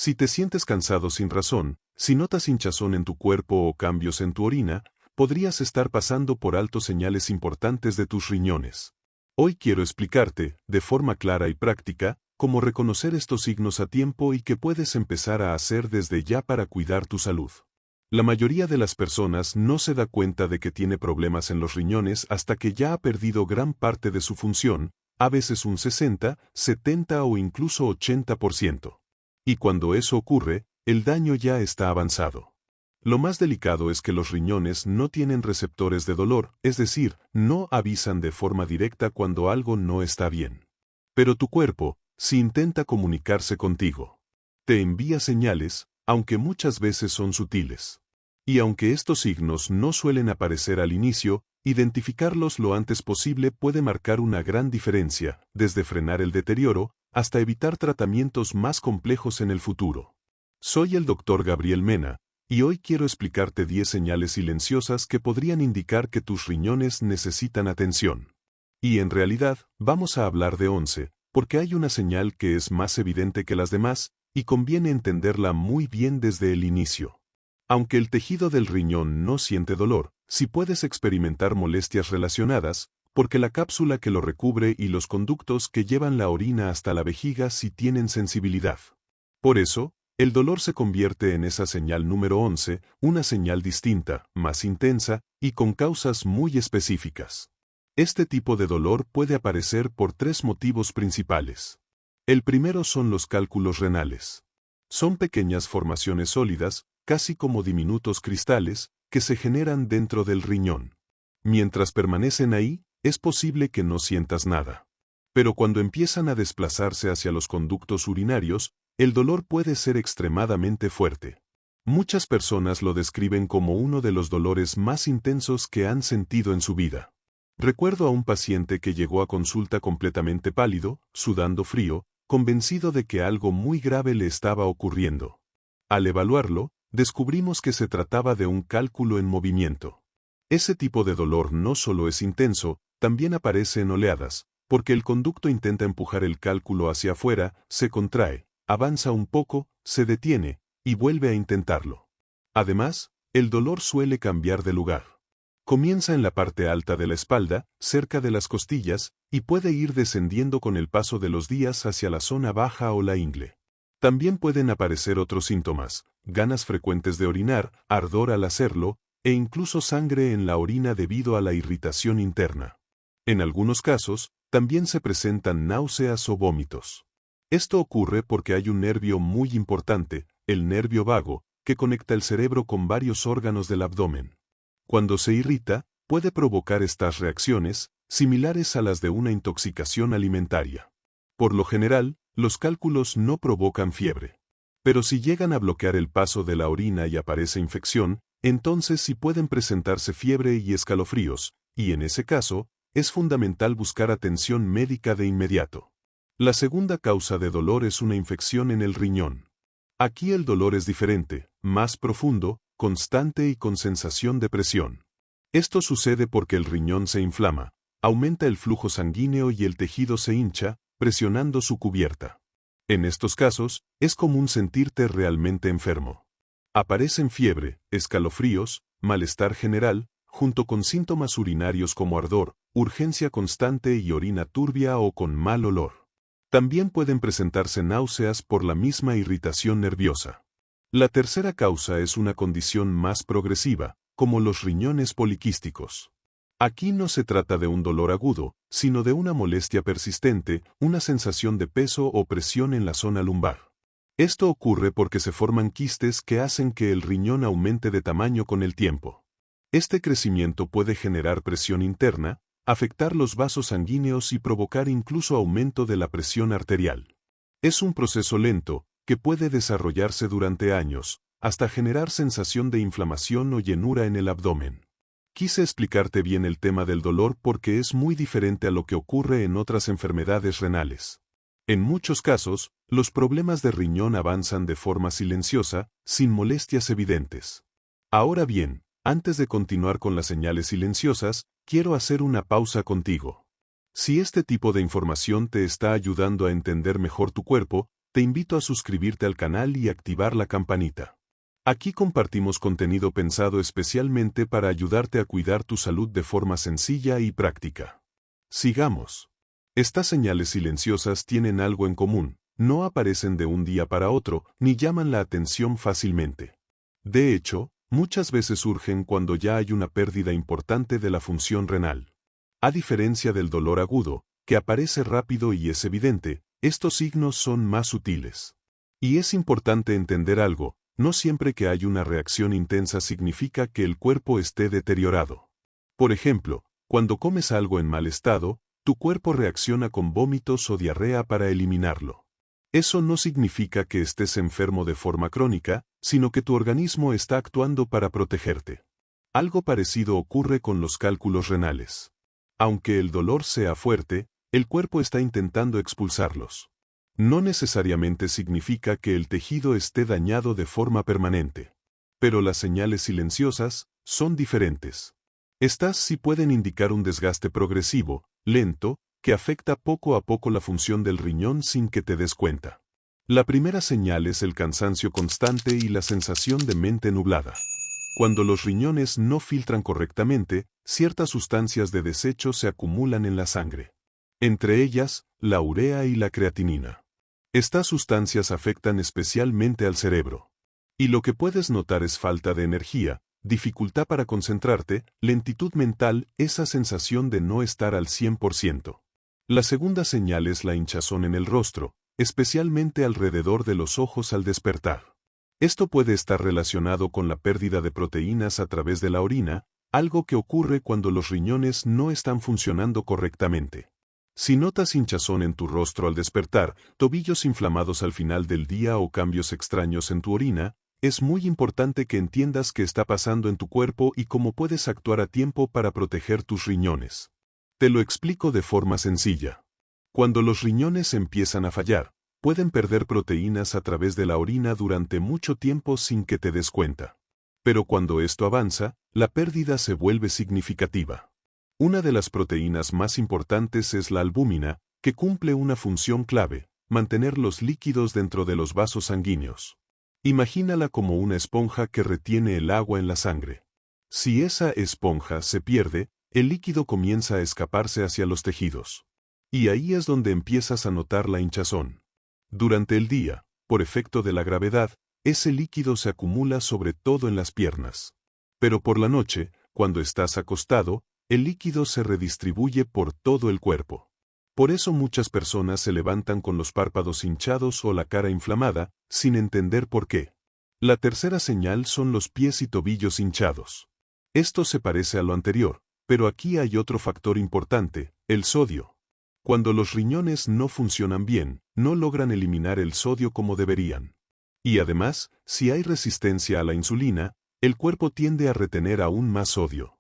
Si te sientes cansado sin razón, si notas hinchazón en tu cuerpo o cambios en tu orina, podrías estar pasando por alto señales importantes de tus riñones. Hoy quiero explicarte, de forma clara y práctica, cómo reconocer estos signos a tiempo y qué puedes empezar a hacer desde ya para cuidar tu salud. La mayoría de las personas no se da cuenta de que tiene problemas en los riñones hasta que ya ha perdido gran parte de su función, a veces un 60, 70 o incluso 80%. Y cuando eso ocurre, el daño ya está avanzado. Lo más delicado es que los riñones no tienen receptores de dolor, es decir, no avisan de forma directa cuando algo no está bien. Pero tu cuerpo, si intenta comunicarse contigo, te envía señales, aunque muchas veces son sutiles. Y aunque estos signos no suelen aparecer al inicio, identificarlos lo antes posible puede marcar una gran diferencia, desde frenar el deterioro, hasta evitar tratamientos más complejos en el futuro. Soy el Dr. Gabriel Mena, y hoy quiero explicarte 10 señales silenciosas que podrían indicar que tus riñones necesitan atención. Y en realidad, vamos a hablar de 11, porque hay una señal que es más evidente que las demás, y conviene entenderla muy bien desde el inicio. Aunque el tejido del riñón no siente dolor, sí puedes experimentar molestias relacionadas, porque la cápsula que lo recubre y los conductos que llevan la orina hasta la vejiga sí tienen sensibilidad. Por eso, el dolor se convierte en esa señal número 11, una señal distinta, más intensa, y con causas muy específicas. Este tipo de dolor puede aparecer por 3 motivos principales. El primero son los cálculos renales. Son pequeñas formaciones sólidas, casi como diminutos cristales, que se generan dentro del riñón. Mientras permanecen ahí, es posible que no sientas nada. Pero cuando empiezan a desplazarse hacia los conductos urinarios, el dolor puede ser extremadamente fuerte. Muchas personas lo describen como uno de los dolores más intensos que han sentido en su vida. Recuerdo a un paciente que llegó a consulta completamente pálido, sudando frío, convencido de que algo muy grave le estaba ocurriendo. Al evaluarlo, descubrimos que se trataba de un cálculo en movimiento. Ese tipo de dolor no solo es intenso, también aparece en oleadas, porque el conducto intenta empujar el cálculo hacia afuera, se contrae, avanza un poco, se detiene, y vuelve a intentarlo. Además, el dolor suele cambiar de lugar. Comienza en la parte alta de la espalda, cerca de las costillas, y puede ir descendiendo con el paso de los días hacia la zona baja o la ingle. También pueden aparecer otros síntomas, ganas frecuentes de orinar, ardor al hacerlo, e incluso sangre en la orina debido a la irritación interna. En algunos casos, también se presentan náuseas o vómitos. Esto ocurre porque hay un nervio muy importante, el nervio vago, que conecta el cerebro con varios órganos del abdomen. Cuando se irrita, puede provocar estas reacciones, similares a las de una intoxicación alimentaria. Por lo general, los cálculos no provocan fiebre. Pero si llegan a bloquear el paso de la orina y aparece infección, entonces sí pueden presentarse fiebre y escalofríos, y en ese caso, es fundamental buscar atención médica de inmediato. La segunda causa de dolor es una infección en el riñón. Aquí el dolor es diferente, más profundo, constante y con sensación de presión. Esto sucede porque el riñón se inflama, aumenta el flujo sanguíneo y el tejido se hincha, presionando su cubierta. En estos casos, es común sentirte realmente enfermo. Aparecen fiebre, escalofríos, malestar general, junto con síntomas urinarios como ardor, urgencia constante y orina turbia o con mal olor. También pueden presentarse náuseas por la misma irritación nerviosa. La tercera causa es una condición más progresiva, como los riñones poliquísticos. Aquí no se trata de un dolor agudo, sino de una molestia persistente, una sensación de peso o presión en la zona lumbar. Esto ocurre porque se forman quistes que hacen que el riñón aumente de tamaño con el tiempo. Este crecimiento puede generar presión interna, afectar los vasos sanguíneos y provocar incluso aumento de la presión arterial. Es un proceso lento, que puede desarrollarse durante años, hasta generar sensación de inflamación o llenura en el abdomen. Quise explicarte bien el tema del dolor porque es muy diferente a lo que ocurre en otras enfermedades renales. En muchos casos, los problemas de riñón avanzan de forma silenciosa, sin molestias evidentes. Ahora bien, antes de continuar con las señales silenciosas, quiero hacer una pausa contigo. Si este tipo de información te está ayudando a entender mejor tu cuerpo, te invito a suscribirte al canal y activar la campanita. Aquí compartimos contenido pensado especialmente para ayudarte a cuidar tu salud de forma sencilla y práctica. Sigamos. Estas señales silenciosas tienen algo en común, no aparecen de un día para otro, ni llaman la atención fácilmente. De hecho, muchas veces surgen cuando ya hay una pérdida importante de la función renal. A diferencia del dolor agudo, que aparece rápido y es evidente, estos signos son más sutiles. Y es importante entender algo, no siempre que hay una reacción intensa significa que el cuerpo esté deteriorado. Por ejemplo, cuando comes algo en mal estado, tu cuerpo reacciona con vómitos o diarrea para eliminarlo. Eso no significa que estés enfermo de forma crónica, sino que tu organismo está actuando para protegerte. Algo parecido ocurre con los cálculos renales. Aunque el dolor sea fuerte, el cuerpo está intentando expulsarlos. No necesariamente significa que el tejido esté dañado de forma permanente. Pero las señales silenciosas son diferentes. Estas sí pueden indicar un desgaste progresivo, lento, que afecta poco a poco la función del riñón sin que te des cuenta. La primera señal es el cansancio constante y la sensación de mente nublada. Cuando los riñones no filtran correctamente, ciertas sustancias de desecho se acumulan en la sangre. Entre ellas, la urea y la creatinina. Estas sustancias afectan especialmente al cerebro. Y lo que puedes notar es falta de energía, dificultad para concentrarte, lentitud mental, esa sensación de no estar al 100%. La segunda señal es la hinchazón en el rostro, especialmente alrededor de los ojos al despertar. Esto puede estar relacionado con la pérdida de proteínas a través de la orina, algo que ocurre cuando los riñones no están funcionando correctamente. Si notas hinchazón en tu rostro al despertar, tobillos inflamados al final del día o cambios extraños en tu orina, es muy importante que entiendas qué está pasando en tu cuerpo y cómo puedes actuar a tiempo para proteger tus riñones. Te lo explico de forma sencilla. Cuando los riñones empiezan a fallar, pueden perder proteínas a través de la orina durante mucho tiempo sin que te des cuenta. Pero cuando esto avanza, la pérdida se vuelve significativa. Una de las proteínas más importantes es la albúmina, que cumple una función clave, mantener los líquidos dentro de los vasos sanguíneos. Imagínala como una esponja que retiene el agua en la sangre. Si esa esponja se pierde, el líquido comienza a escaparse hacia los tejidos. Y ahí es donde empiezas a notar la hinchazón. Durante el día, por efecto de la gravedad, ese líquido se acumula sobre todo en las piernas. Pero por la noche, cuando estás acostado, el líquido se redistribuye por todo el cuerpo. Por eso muchas personas se levantan con los párpados hinchados o la cara inflamada, sin entender por qué. La tercera señal son los pies y tobillos hinchados. Esto se parece a lo anterior, pero aquí hay otro factor importante, el sodio. Cuando los riñones no funcionan bien, no logran eliminar el sodio como deberían. Y además, si hay resistencia a la insulina, el cuerpo tiende a retener aún más sodio.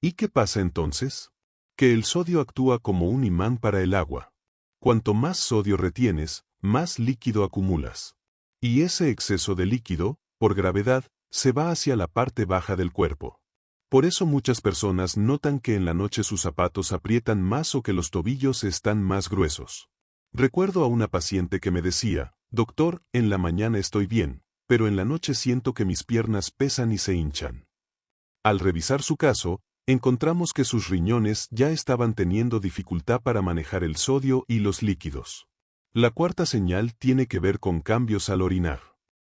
¿Y qué pasa entonces? Que el sodio actúa como un imán para el agua. Cuanto más sodio retienes, más líquido acumulas. Y ese exceso de líquido, por gravedad, se va hacia la parte baja del cuerpo. Por eso muchas personas notan que en la noche sus zapatos aprietan más o que los tobillos están más gruesos. Recuerdo a una paciente que me decía, «Doctor, en la mañana estoy bien, pero en la noche siento que mis piernas pesan y se hinchan». Al revisar su caso, encontramos que sus riñones ya estaban teniendo dificultad para manejar el sodio y los líquidos. La cuarta señal tiene que ver con cambios al orinar.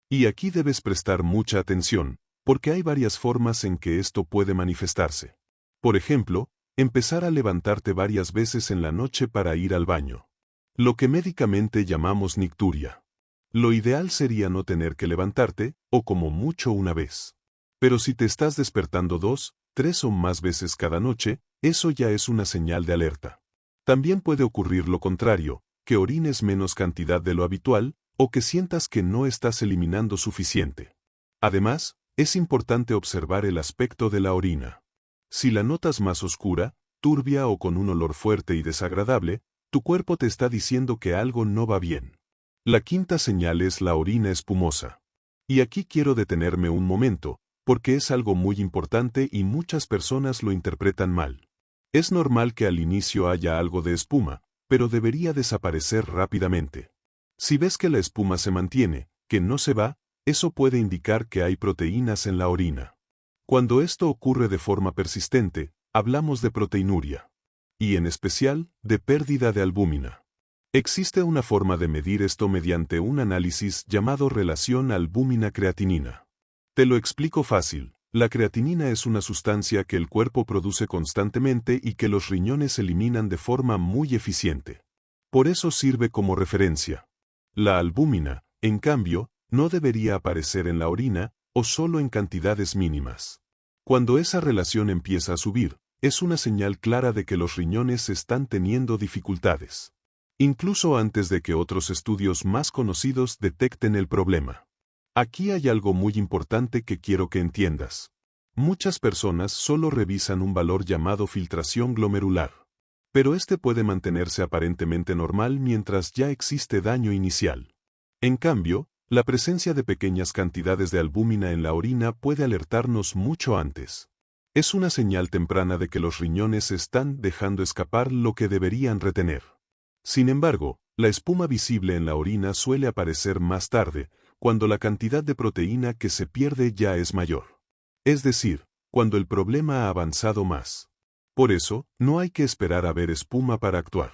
Y aquí debes prestar mucha atención, porque hay varias formas en que esto puede manifestarse. Por ejemplo, empezar a levantarte varias veces en la noche para ir al baño. Lo que médicamente llamamos nicturia. Lo ideal sería no tener que levantarte, o como mucho una vez. Pero si te estás despertando 2, 3 o más veces cada noche, eso ya es una señal de alerta. También puede ocurrir lo contrario, que orines menos cantidad de lo habitual, o que sientas que no estás eliminando suficiente. Además, es importante observar el aspecto de la orina. Si la notas más oscura, turbia o con un olor fuerte y desagradable, tu cuerpo te está diciendo que algo no va bien. La quinta señal es la orina espumosa. Y aquí quiero detenerme un momento, porque es algo muy importante y muchas personas lo interpretan mal. Es normal que al inicio haya algo de espuma, pero debería desaparecer rápidamente. Si ves que la espuma se mantiene, que no se va, eso puede indicar que hay proteínas en la orina. Cuando esto ocurre de forma persistente, hablamos de proteinuria. Y en especial, de pérdida de albúmina. Existe una forma de medir esto mediante un análisis llamado relación albúmina-creatinina. Te lo explico fácil. La creatinina es una sustancia que el cuerpo produce constantemente y que los riñones eliminan de forma muy eficiente. Por eso sirve como referencia. La albúmina, en cambio, no debería aparecer en la orina o solo en cantidades mínimas. Cuando esa relación empieza a subir, es una señal clara de que los riñones están teniendo dificultades. Incluso antes de que otros estudios más conocidos detecten el problema. Aquí hay algo muy importante que quiero que entiendas. Muchas personas solo revisan un valor llamado filtración glomerular. Pero este puede mantenerse aparentemente normal mientras ya existe daño inicial. En cambio, la presencia de pequeñas cantidades de albúmina en la orina puede alertarnos mucho antes. Es una señal temprana de que los riñones están dejando escapar lo que deberían retener. Sin embargo, la espuma visible en la orina suele aparecer más tarde, cuando la cantidad de proteína que se pierde ya es mayor. Es decir, cuando el problema ha avanzado más. Por eso, no hay que esperar a ver espuma para actuar.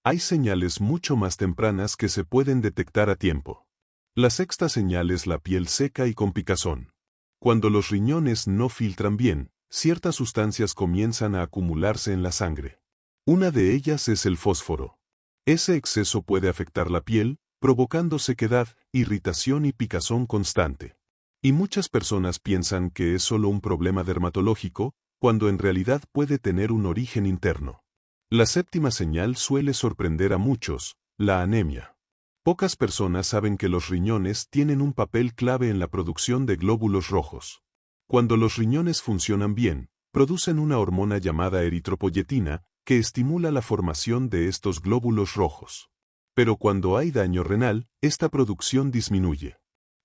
Hay señales mucho más tempranas que se pueden detectar a tiempo. La sexta señal es la piel seca y con picazón. Cuando los riñones no filtran bien, ciertas sustancias comienzan a acumularse en la sangre. Una de ellas es el fósforo. Ese exceso puede afectar la piel, provocando sequedad, irritación y picazón constante. Y muchas personas piensan que es solo un problema dermatológico, cuando en realidad puede tener un origen interno. La séptima señal suele sorprender a muchos, la anemia. Pocas personas saben que los riñones tienen un papel clave en la producción de glóbulos rojos. Cuando los riñones funcionan bien, producen una hormona llamada eritropoyetina, que estimula la formación de estos glóbulos rojos. Pero cuando hay daño renal, esta producción disminuye.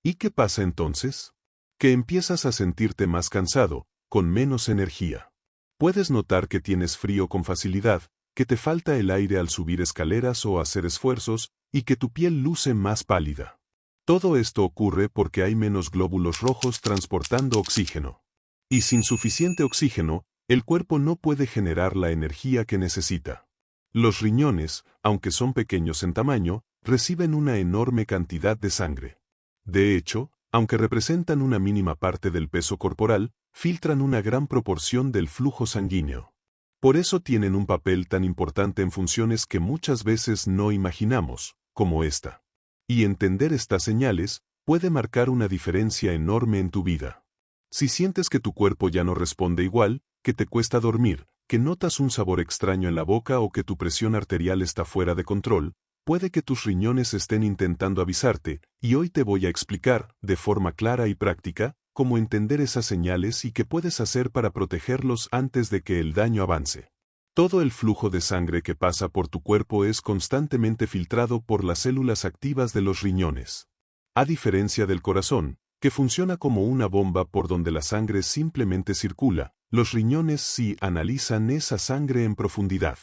¿Y qué pasa entonces? Que empiezas a sentirte más cansado, con menos energía. Puedes notar que tienes frío con facilidad, que te falta el aire al subir escaleras o hacer esfuerzos, y que tu piel luce más pálida. Todo esto ocurre porque hay menos glóbulos rojos transportando oxígeno. Y sin suficiente oxígeno, el cuerpo no puede generar la energía que necesita. Los riñones, aunque son pequeños en tamaño, reciben una enorme cantidad de sangre. De hecho, aunque representan una mínima parte del peso corporal, filtran una gran proporción del flujo sanguíneo. Por eso tienen un papel tan importante en funciones que muchas veces no imaginamos, como esta. Y entender estas señales puede marcar una diferencia enorme en tu vida. Si sientes que tu cuerpo ya no responde igual, que te cuesta dormir, que notas un sabor extraño en la boca o que tu presión arterial está fuera de control, puede que tus riñones estén intentando avisarte, y hoy te voy a explicar, de forma clara y práctica, cómo entender esas señales y qué puedes hacer para protegerlos antes de que el daño avance. Todo el flujo de sangre que pasa por tu cuerpo es constantemente filtrado por las células activas de los riñones. A diferencia del corazón, que funciona como una bomba por donde la sangre simplemente circula, los riñones sí analizan esa sangre en profundidad.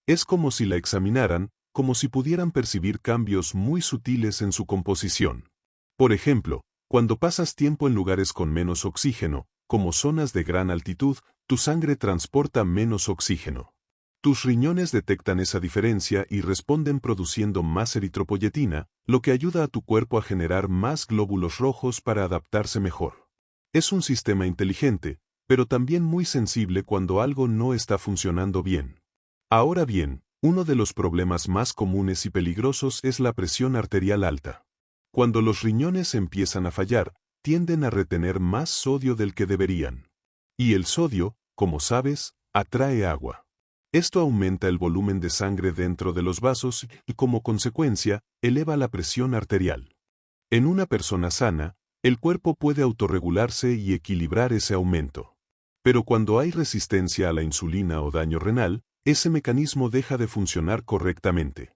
Es como si la examinaran, como si pudieran percibir cambios muy sutiles en su composición. Por ejemplo, cuando pasas tiempo en lugares con menos oxígeno, como zonas de gran altitud, tu sangre transporta menos oxígeno. Tus riñones detectan esa diferencia y responden produciendo más eritropoyetina, lo que ayuda a tu cuerpo a generar más glóbulos rojos para adaptarse mejor. Es un sistema inteligente, pero también muy sensible cuando algo no está funcionando bien. Ahora bien, uno de los problemas más comunes y peligrosos es la presión arterial alta. Cuando los riñones empiezan a fallar, tienden a retener más sodio del que deberían. Y el sodio, como sabes, atrae agua. Esto aumenta el volumen de sangre dentro de los vasos y, como consecuencia, eleva la presión arterial. En una persona sana, el cuerpo puede autorregularse y equilibrar ese aumento. Pero cuando hay resistencia a la insulina o daño renal, ese mecanismo deja de funcionar correctamente.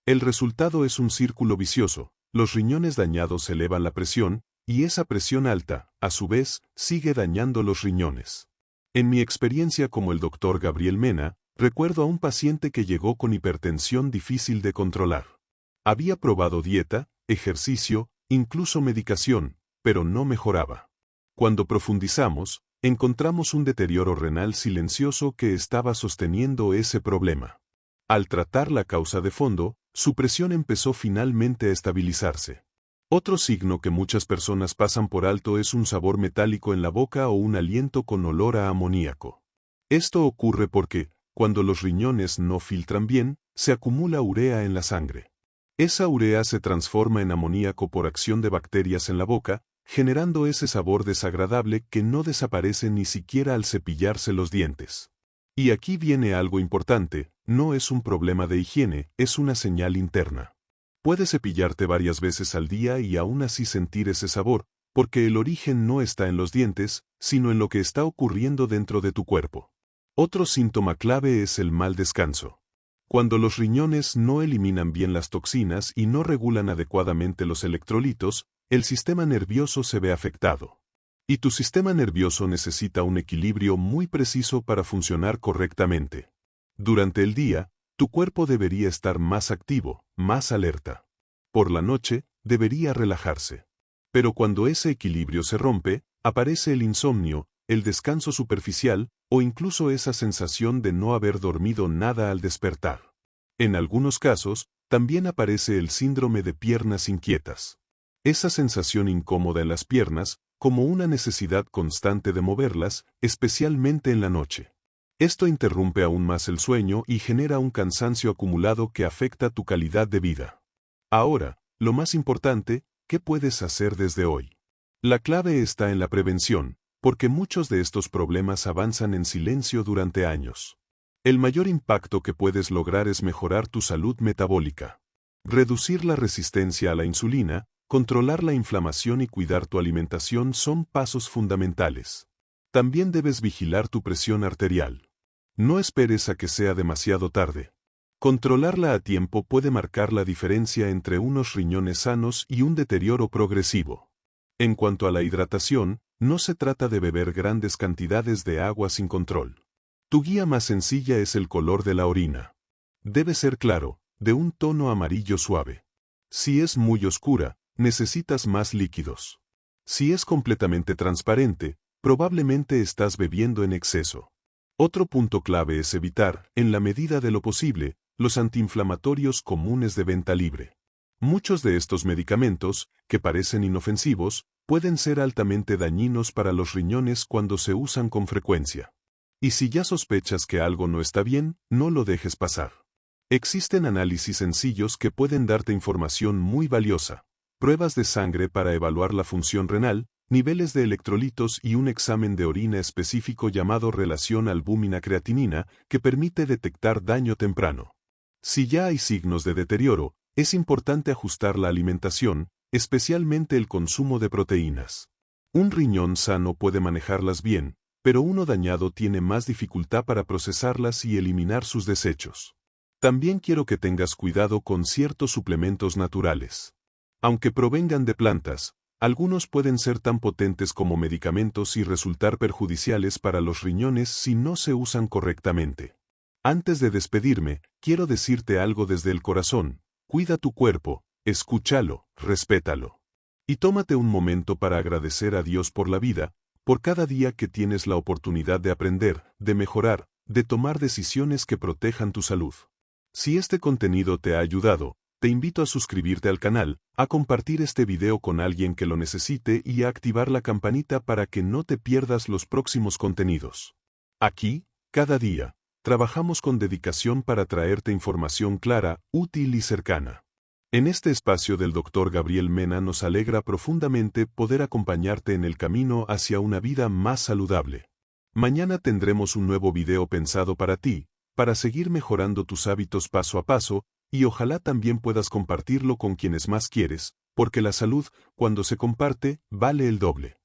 El resultado es un círculo vicioso. Los riñones dañados elevan la presión, y esa presión alta, a su vez, sigue dañando los riñones. En mi experiencia como el Dr. Gabriel Mena, recuerdo a un paciente que llegó con hipertensión difícil de controlar. Había probado dieta, ejercicio, incluso medicación, pero no mejoraba. Cuando profundizamos, encontramos un deterioro renal silencioso que estaba sosteniendo ese problema. Al tratar la causa de fondo, su presión empezó finalmente a estabilizarse. Otro signo que muchas personas pasan por alto es un sabor metálico en la boca o un aliento con olor a amoníaco. Esto ocurre porque, cuando los riñones no filtran bien, se acumula urea en la sangre. Esa urea se transforma en amoníaco por acción de bacterias en la boca, generando ese sabor desagradable que no desaparece ni siquiera al cepillarse los dientes. Y aquí viene algo importante, no es un problema de higiene, es una señal interna. Puedes cepillarte varias veces al día y aún así sentir ese sabor, porque el origen no está en los dientes, sino en lo que está ocurriendo dentro de tu cuerpo. Otro síntoma clave es el mal descanso. Cuando los riñones no eliminan bien las toxinas y no regulan adecuadamente los electrolitos, el sistema nervioso se ve afectado. Y tu sistema nervioso necesita un equilibrio muy preciso para funcionar correctamente. Durante el día, tu cuerpo debería estar más activo, más alerta. Por la noche, debería relajarse. Pero cuando ese equilibrio se rompe, aparece el insomnio, el descanso superficial, o incluso esa sensación de no haber dormido nada al despertar. En algunos casos, también aparece el síndrome de piernas inquietas. Esa sensación incómoda en las piernas, como una necesidad constante de moverlas, especialmente en la noche. Esto interrumpe aún más el sueño y genera un cansancio acumulado que afecta tu calidad de vida. Ahora, lo más importante, ¿qué puedes hacer desde hoy? La clave está en la prevención, porque muchos de estos problemas avanzan en silencio durante años. El mayor impacto que puedes lograr es mejorar tu salud metabólica. Reducir la resistencia a la insulina, controlar la inflamación y cuidar tu alimentación son pasos fundamentales. También debes vigilar tu presión arterial. No esperes a que sea demasiado tarde. Controlarla a tiempo puede marcar la diferencia entre unos riñones sanos y un deterioro progresivo. En cuanto a la hidratación, no se trata de beber grandes cantidades de agua sin control. Tu guía más sencilla es el color de la orina. Debe ser claro, de un tono amarillo suave. Si es muy oscura, necesitas más líquidos. Si es completamente transparente, probablemente estás bebiendo en exceso. Otro punto clave es evitar, en la medida de lo posible, los antiinflamatorios comunes de venta libre. Muchos de estos medicamentos, que parecen inofensivos, pueden ser altamente dañinos para los riñones cuando se usan con frecuencia. Y si ya sospechas que algo no está bien, no lo dejes pasar. Existen análisis sencillos que pueden darte información muy valiosa. Pruebas de sangre para evaluar la función renal, niveles de electrolitos y un examen de orina específico llamado relación albúmina-creatinina que permite detectar daño temprano. Si ya hay signos de deterioro, es importante ajustar la alimentación, especialmente el consumo de proteínas. Un riñón sano puede manejarlas bien, pero uno dañado tiene más dificultad para procesarlas y eliminar sus desechos. También quiero que tengas cuidado con ciertos suplementos naturales. Aunque provengan de plantas, algunos pueden ser tan potentes como medicamentos y resultar perjudiciales para los riñones si no se usan correctamente. Antes de despedirme, quiero decirte algo desde el corazón: cuida tu cuerpo, escúchalo, respétalo. Y tómate un momento para agradecer a Dios por la vida, por cada día que tienes la oportunidad de aprender, de mejorar, de tomar decisiones que protejan tu salud. Si este contenido te ha ayudado, te invito a suscribirte al canal, a compartir este video con alguien que lo necesite y a activar la campanita para que no te pierdas los próximos contenidos. Aquí, cada día, trabajamos con dedicación para traerte información clara, útil y cercana. En este espacio del Dr. Gabriel Mena nos alegra profundamente poder acompañarte en el camino hacia una vida más saludable. Mañana tendremos un nuevo video pensado para ti, para seguir mejorando tus hábitos paso a paso, y ojalá también puedas compartirlo con quienes más quieres, porque la salud, cuando se comparte, vale el doble.